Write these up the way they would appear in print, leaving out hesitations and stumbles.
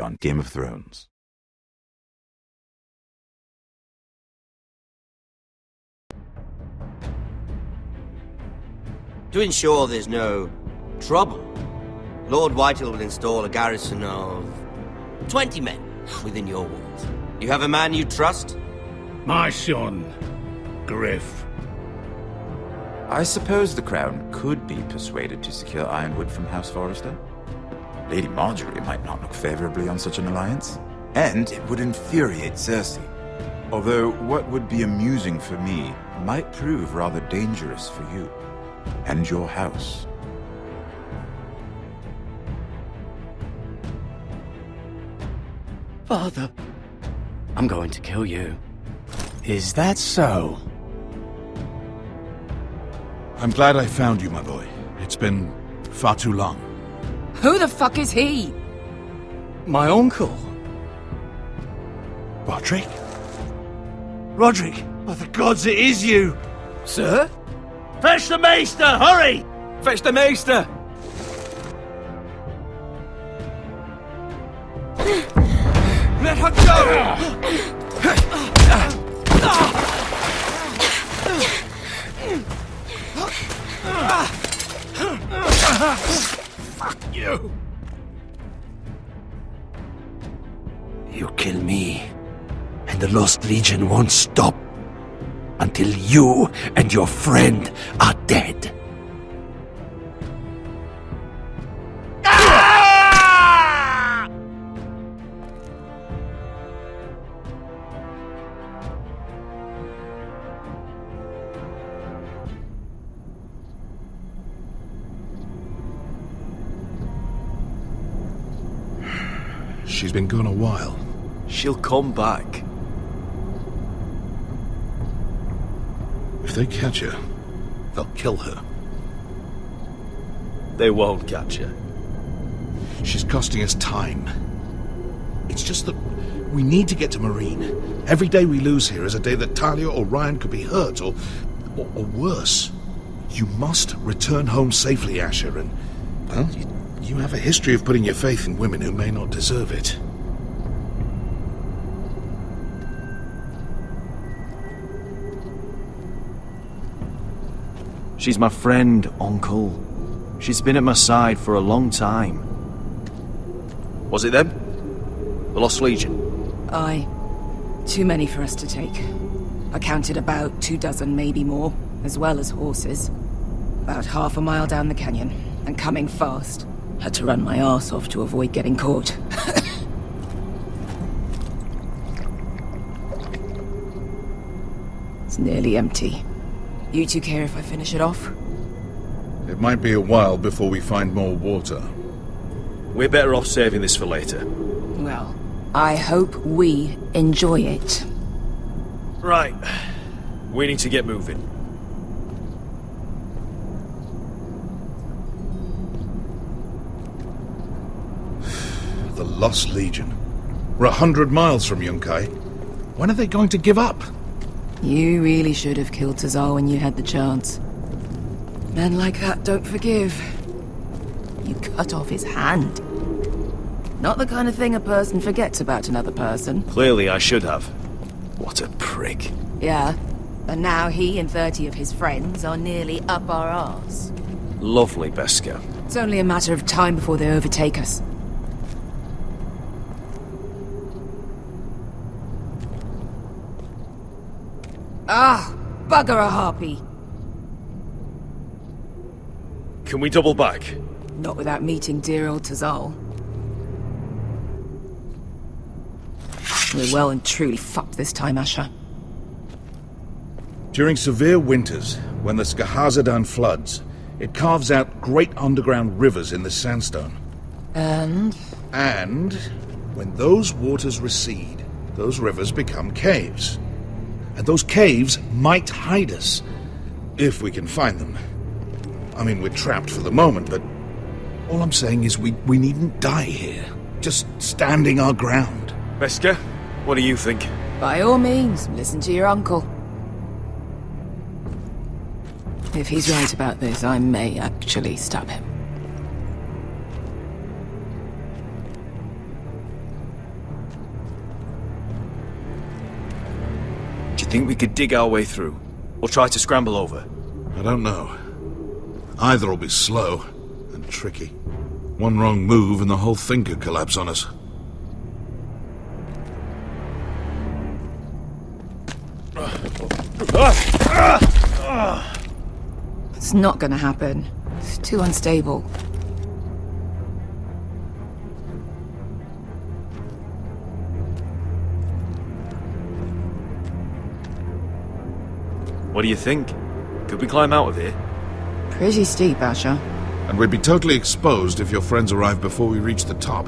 on Game of Thrones. To ensure there's no trouble, Lord Whitehill will install a garrison of 20 men within your walls. You have a man you trust? My son, Griff. I suppose the Crown could be persuaded to secure Ironwood from House Forrester. Lady Marjorie might not look favorably on such an alliance, and it would infuriate Cersei. Although what would be amusing for me might prove rather dangerous for you and your house. Father, I'm going to kill you. Is that so? I'm glad I found you, my boy. It's been far too long. Who the fuck is he? My uncle. Roderick? Roderick! By the gods, it is you! Sir? Fetch the Maester! Hurry! Fetch the Maester! Let her go! Fuck you! You kill me, and the Lost Legion won't stop until you and your friend are dead. She's been gone a while. She'll come back. If they catch her, they'll kill her. They won't catch her. She's costing us time. It's just that we need to get to Marine. Every day we lose here is a day that Talia or Ryan could be hurt, or worse. You must return home safely, Asher, and, well, you have a history of putting your faith in women who may not deserve it. She's my friend, Uncle. She's been at my side for a long time. Was it them? The Lost Legion? Aye. Too many for us to take. I counted about 24, maybe more, as well as horses. About half a mile down the canyon, and coming fast. Had to run my arse off to avoid getting caught. It's nearly empty. You two care if I finish it off? It might be a while before we find more water. We're better off saving this for later. Well, I hope we enjoy it. Right. We need to get moving. The Lost Legion. We're 100 miles from Yunkai. When are they going to give up? You really should have killed Tazal when you had the chance. Men like that don't forgive. You cut off his hand. Not the kind of thing a person forgets about another person. Clearly I should have. What a prick. Yeah, and now he and 30 of his friends are nearly up our arse. Lovely, Beskar. It's only a matter of time before they overtake us. Ah, bugger a harpy. Can we double back? Not without meeting dear old Tazal. We're well and truly fucked this time, Asher. During severe winters, when the Skahazadan floods, it carves out great underground rivers in the sandstone. And when those waters recede, those rivers become caves. And those caves might hide us, if we can find them. I mean, we're trapped for the moment, but all I'm saying is we needn't die here. Just standing our ground. Beskar, what do you think? by all means, listen to your uncle. If he's right about this, I may actually stab him. Think we could dig our way through? Or try to scramble over? I don't know. Either will be slow and tricky. One wrong move and the whole thing could collapse on us. It's not gonna happen. It's too unstable. What do you think? Could we climb out of here? Pretty steep, Asher. And we'd be totally exposed if your friends arrived before we reached the top.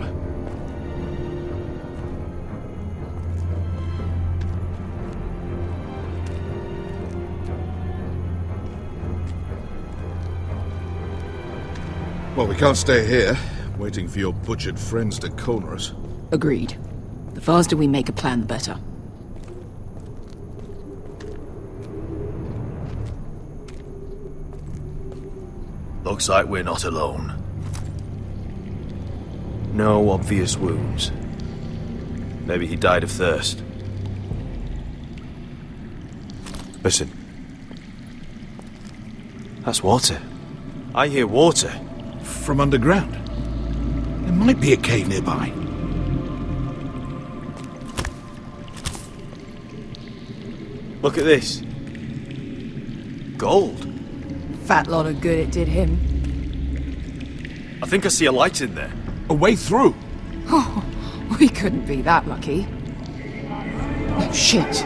Well, we can't stay here, waiting for your butchered friends to corner us. Agreed. The faster we make a plan, the better. Looks like we're not alone. No obvious wounds. Maybe he died of thirst. Listen. That's water. I hear water. From underground. There might be a cave nearby. Look at this. Gold. Fat lot of good it did him. I think I see a light in there. A way through! Oh, we couldn't be that lucky. Oh, shit.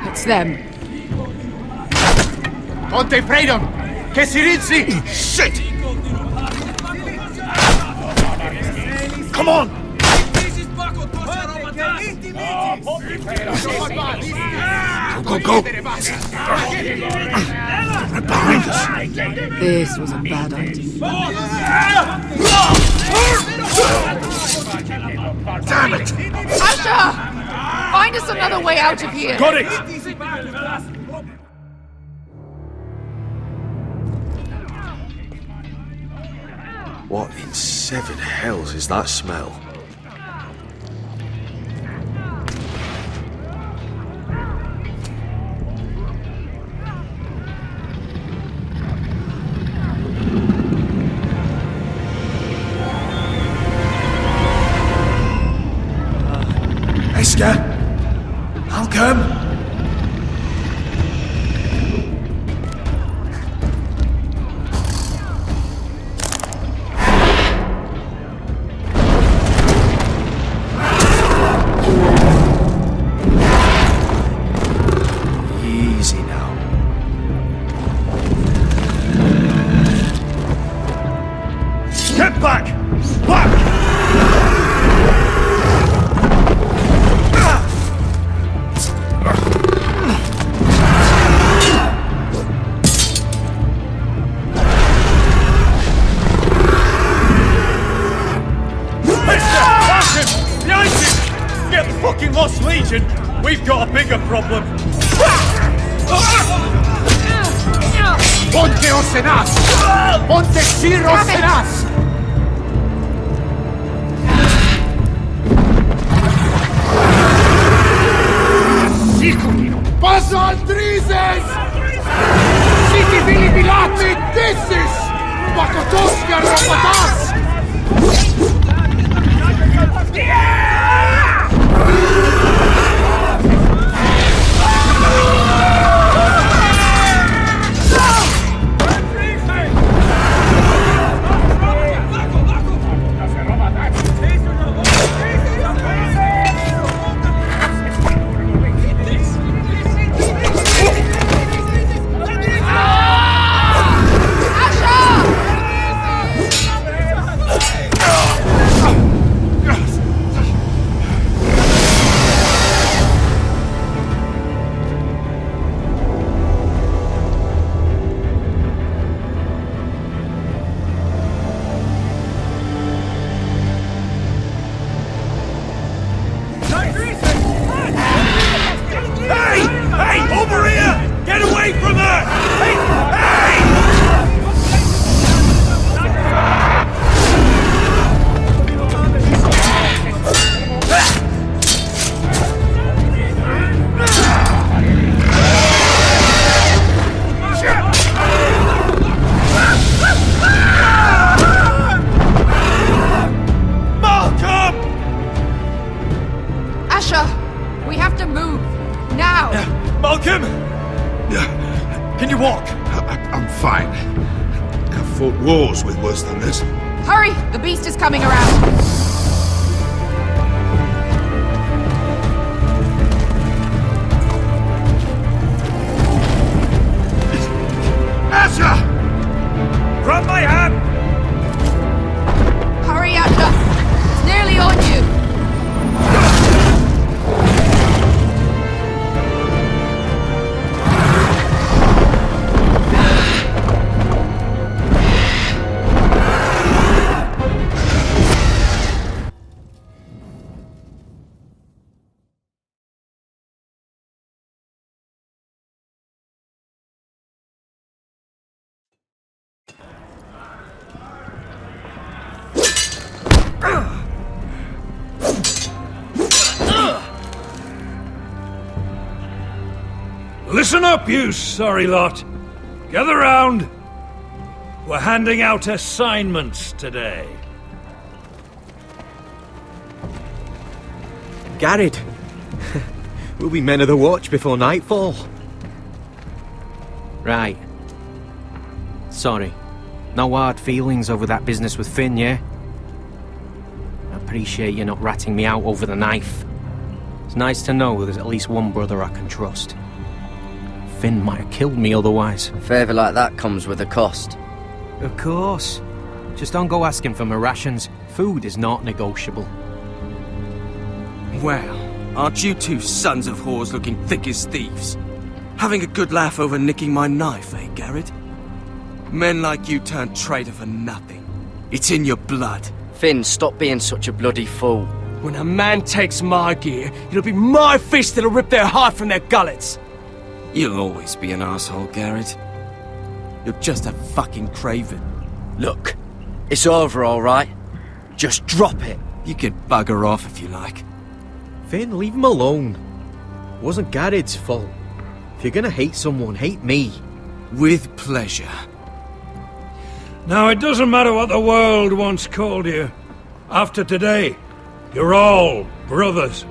It's them. Conte Freedom! Che si rizzi! Shit! Come on! Go, go, go! Right behind us! This was a bad idea. Damn it! Asher! Find us another way out of here! Got it! What in seven hells is that smell? Esker? Malcolm? Easy now. Get back! Back! Lost Legion, we've got a bigger problem. Ponte Osenas! Ponte Sir Osenas! Passa al Drises! Siti Vili Bilati Dissis! Pakotoska Rapatas! Malcolm! Can you walk? I'm fine. I've fought wars with worse than this. Hurry! The beast is coming around! Asher! Grab my hand! Hurry, Asher! It's nearly on you! Listen up, you sorry lot. Gather round. We're handing out assignments today. Garrett, we'll be men of the watch before nightfall. Right. Sorry. No hard feelings over that business with Finn, yeah? I appreciate you not ratting me out over the knife. It's nice to know there's at least one brother I can trust. Finn might have killed me otherwise. A favour like that comes with a cost. Of course. Just don't go asking for my rations. Food is not negotiable. Well, aren't you two sons of whores looking thick as thieves? Having a good laugh over nicking my knife, eh, Garrett? Men like you turn traitor for nothing. It's in your blood. Finn, stop being such a bloody fool. When a man takes my gear, it'll be my fist that'll rip their heart from their gullets. You'll always be an asshole, Garrett. You're just a fucking craven. Look, it's over, alright? Just drop it. You can bugger off if you like. Finn, leave him alone. It wasn't Garrett's fault. If you're gonna hate someone, hate me. With pleasure. Now, it doesn't matter what the world once called you. After today, you're all brothers.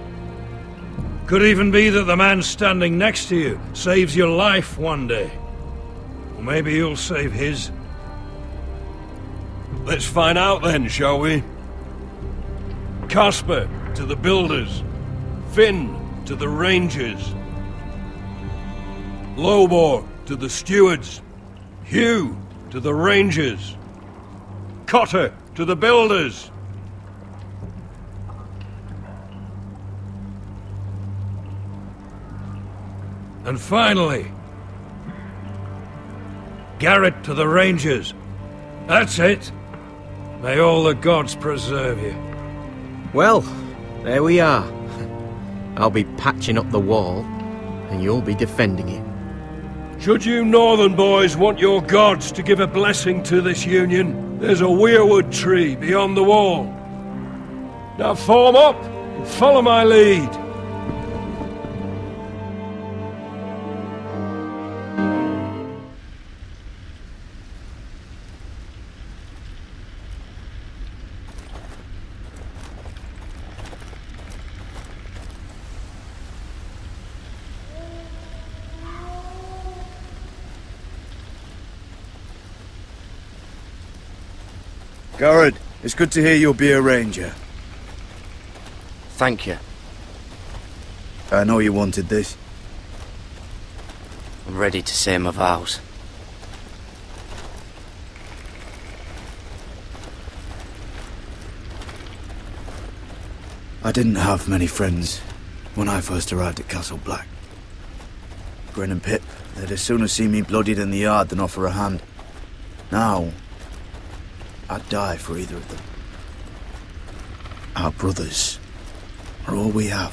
Could even be that the man standing next to you saves your life one day. Or maybe you'll save his. Let's find out then, shall we? Casper to the builders. Finn to the rangers. Lobor to the stewards. Hugh to the rangers. Cotter to the builders. And finally, Garrett to the Rangers. That's it. May all the gods preserve you. Well, there we are. I'll be patching up the wall, and you'll be defending it. Should you northern boys want your gods to give a blessing to this union, there's a weirwood tree beyond the wall. Now form up and follow my lead. Garrett, it's good to hear you'll be a ranger. Thank you. I know you wanted this. I'm ready to say my vows. I didn't have many friends when I first arrived at Castle Black. Grin and Pip, they'd as soon as see me bloodied in the yard than offer a hand. Now, I'd die for either of them. Our brothers are all we have.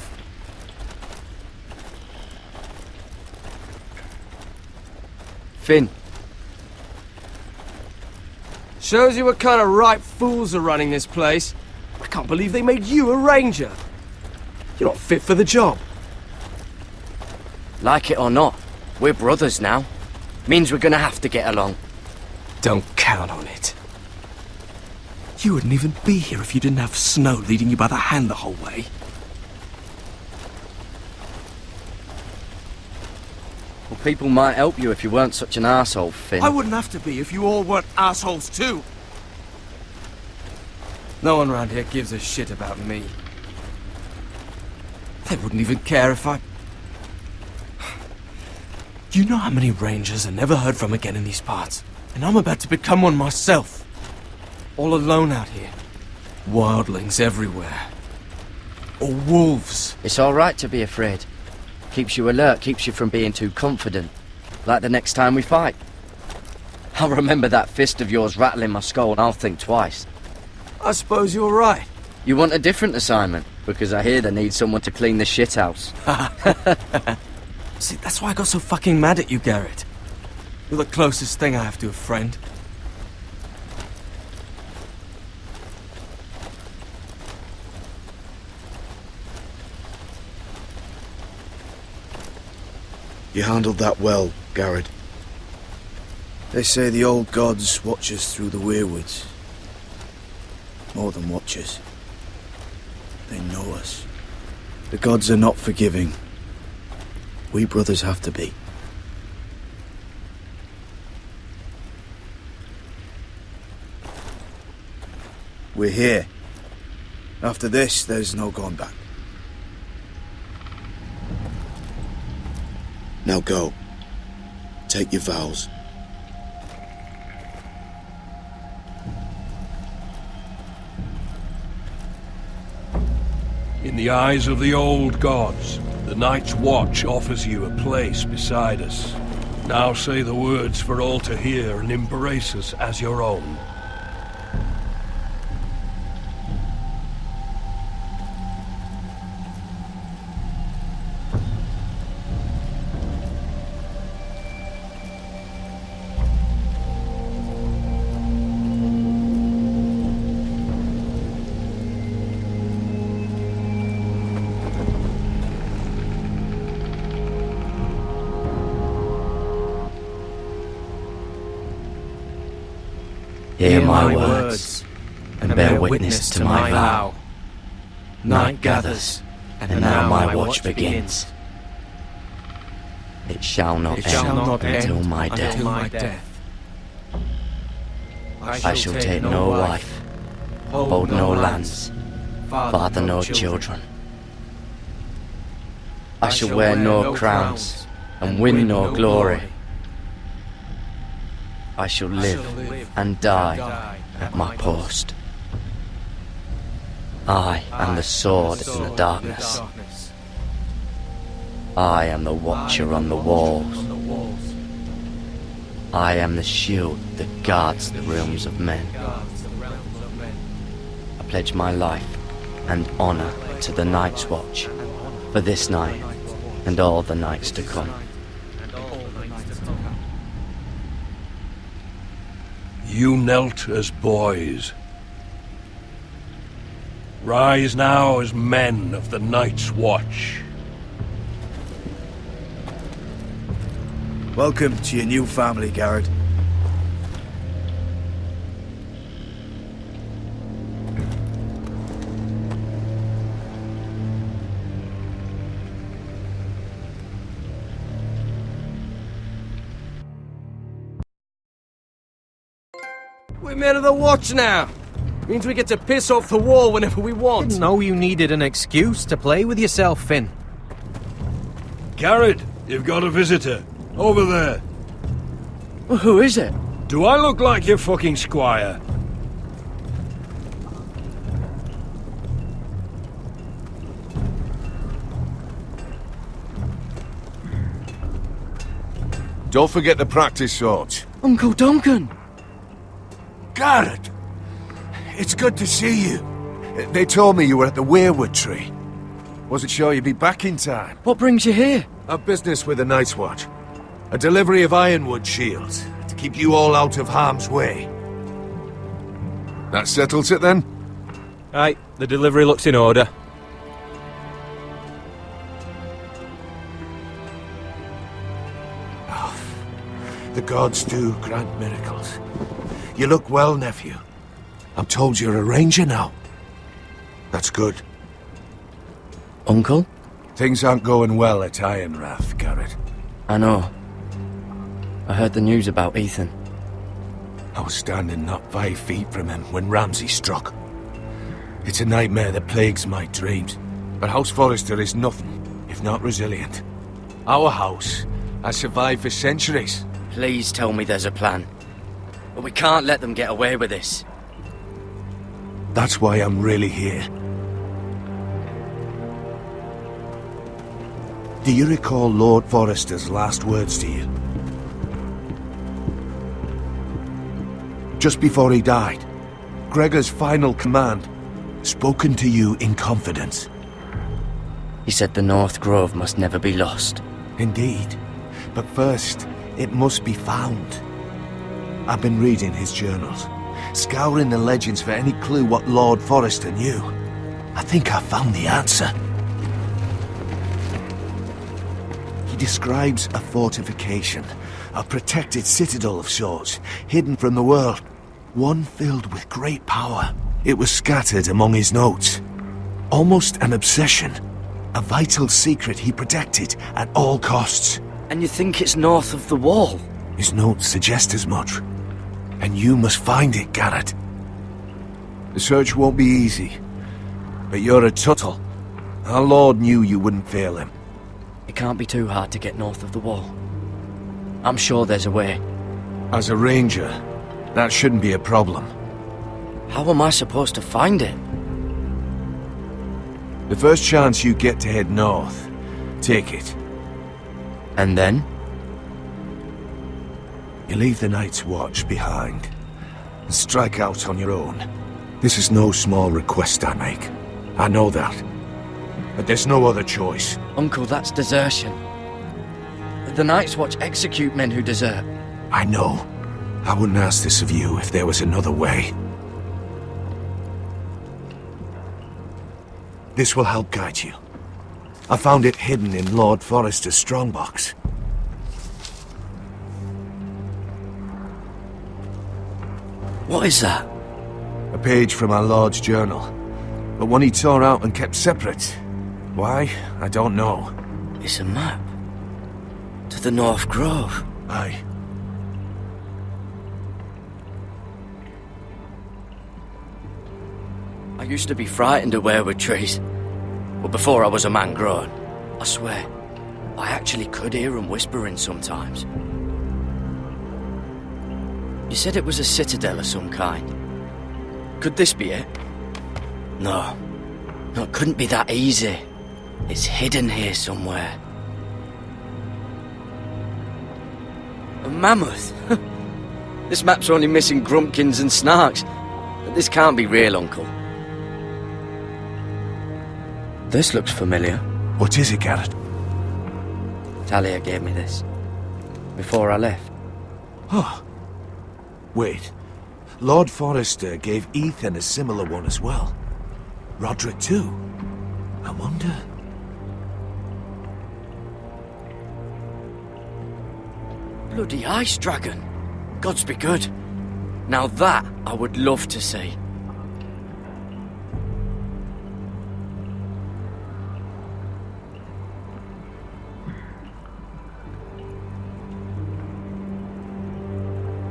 Finn. Shows you what kind of ripe fools are running this place. I can't believe they made you a ranger. You're not fit for the job. Like it or not, we're brothers now. Means we're gonna have to get along. Don't count on it. You wouldn't even be here if you didn't have Snow leading you by the hand the whole way. Well, people might help you if you weren't such an arsehole, Finn. I wouldn't have to be if you all weren't assholes too. No one around here gives a shit about me. They wouldn't even care if I... You know how many rangers are never heard from again in these parts? And I'm about to become one myself. All alone out here. Wildlings everywhere. Or wolves. It's alright to be afraid. Keeps you alert, keeps you from being too confident. Like the next time we fight. I'll remember that fist of yours rattling my skull and I'll think twice. I suppose you're right. You want a different assignment? Because I hear they need someone to clean the shithouse. See, that's why I got so fucking mad at you, Garrett. You're the closest thing I have to a friend. You handled that well, Garrett. They say the old gods watch us through the weirwoods. More than watchers. They know us. The gods are not forgiving. We brothers have to be. We're here. After this, there's no going back. Now go. Take your vows. In the eyes of the old gods, the Night's Watch offers you a place beside us. Now say the words for all to hear and embrace us as your own. Hear my words, and bear witness to my vow. Night gathers, and now my watch begins. It shall not end until my death. I shall take no wife, hold no lands, father no children. I shall wear no crowns, and win no glory. I shall live and die at my post. I am the sword in the darkness. I am the watcher on the walls. I am the shield that guards the realms of men. I pledge my life and honor to the Night's Watch for this night and all the nights to come. You knelt as boys. Rise now as men of the Night's Watch. Welcome to your new family, Garrett. We're men of the watch now. Means we get to piss off the wall whenever we want. Didn't know you needed an excuse to play with yourself, Finn. Garrett, you've got a visitor. Over there. Well, who is it? Do I look like your fucking squire? Don't forget the practice swords. Uncle Duncan! Garrett! It's good to see you. They told me you were at the weirwood tree. Wasn't sure you'd be back in time. What brings you here? A business with the Night's Watch. A delivery of ironwood shields, to keep you all out of harm's way. That settles it then? Aye, the delivery looks in order. The gods do grant miracles. You look well, nephew. I'm told you're a ranger now. That's good. Uncle? Things aren't going well at Ironrath, Garrett. I know. I heard the news about Ethan. I was standing not 5 feet from him when Ramsay struck. It's a nightmare that plagues my dreams, but House Forrester is nothing if not resilient. Our house has survived for centuries. Please tell me there's a plan. But we can't let them get away with this. That's why I'm really here. Do you recall Lord Forrester's last words to you? Just before he died, Gregor's final command, spoken to you in confidence. He said the North Grove must never be lost. Indeed. But first, it must be found. I've been reading his journals, scouring the legends for any clue what Lord Forrester knew. I think I found the answer. He describes a fortification, a protected citadel of sorts, hidden from the world. One filled with great power. It was scattered among his notes. Almost an obsession. A vital secret he protected at all costs. And you think it's north of the wall? His notes suggest as much. And you must find it, Garrett. The search won't be easy. But you're a Tuttle. Our Lord knew you wouldn't fail him. It can't be too hard to get north of the wall. I'm sure there's a way. As a ranger, that shouldn't be a problem. How am I supposed to find it? The first chance you get to head north, take it. And then? You leave the Night's Watch behind, and strike out on your own. This is no small request I make. I know that. But there's no other choice. Uncle, that's desertion. The Night's Watch execute men who desert. I know. I wouldn't ask this of you if there was another way. This will help guide you. I found it hidden in Lord Forrester's strongbox. What is that? A page from our Lord's journal. But one he tore out and kept separate. Why? I don't know. It's a map. To the North Grove. Aye. I used to be frightened of weirwood trees. But before I was a man grown, I swear, I actually could hear them whispering sometimes. You said it was a citadel of some kind. Could this be it? No. No, it couldn't be that easy. It's hidden here somewhere. A mammoth? This map's only missing grumpkins and snarks. This can't be real, Uncle. This looks familiar. What is it, Garrett? Talia gave me this. Before I left. Oh. Wait. Lord Forrester gave Ethan a similar one as well. Roderick too. I wonder... Bloody ice dragon. Gods be good. Now that I would love to see.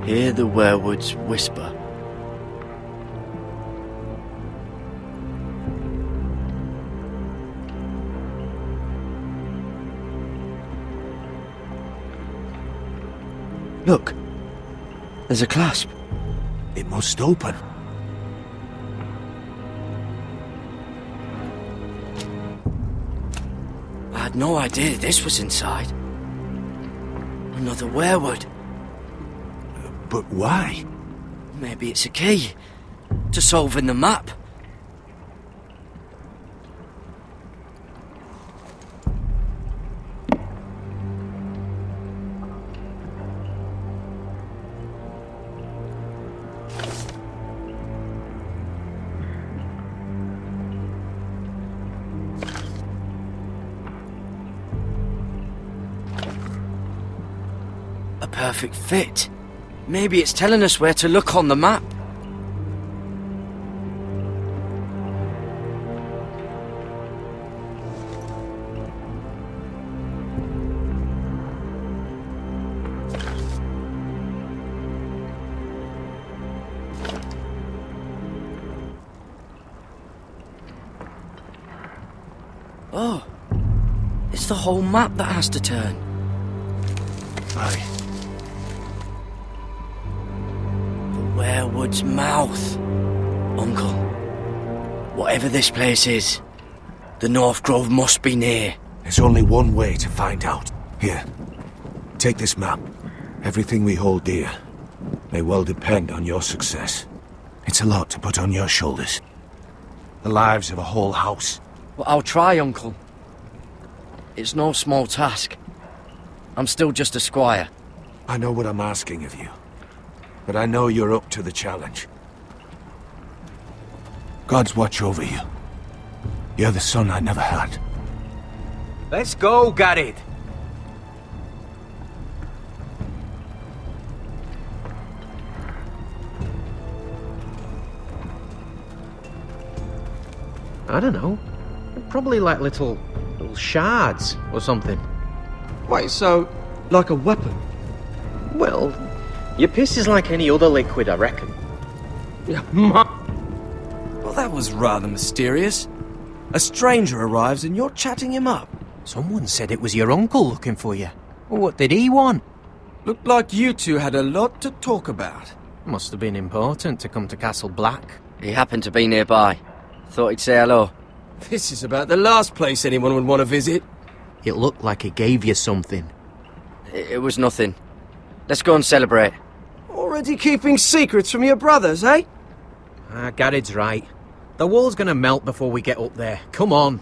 Hear the werewoods whisper. Look, there's a clasp. It must open. I had no idea this was inside. Another werewood. But why? Maybe it's a key to solving the map. A perfect fit. Maybe it's telling us where to look on the map. Oh, it's the whole map that has to turn. Aye. The Werewood's mouth. Uncle, whatever this place is, the North Grove must be near. There's only one way to find out. Here, take this map. Everything we hold dear may well depend on your success. It's a lot to put on your shoulders. The lives of a whole house. Well, I'll try, Uncle. It's no small task. I'm still just a squire. I know what I'm asking of you, but I know you're up to the challenge. God's watch over you. You're the son I never had. Let's go, Garrett. I don't know. Probably like little shards or something. Wait, so, like a weapon? Well, your piss is like any other liquid, I reckon. Well, that was rather mysterious. A stranger arrives and you're chatting him up. Someone said it was your uncle looking for you. Well, what did he want? Looked like you two had a lot to talk about. Must have been important to come to Castle Black. He happened to be nearby. Thought he'd say hello. This is about the last place anyone would want to visit. It looked like he gave you something. It was nothing. Let's go and celebrate. Already keeping secrets from your brothers, eh? Garrett's right. The wall's gonna melt before we get up there. Come on.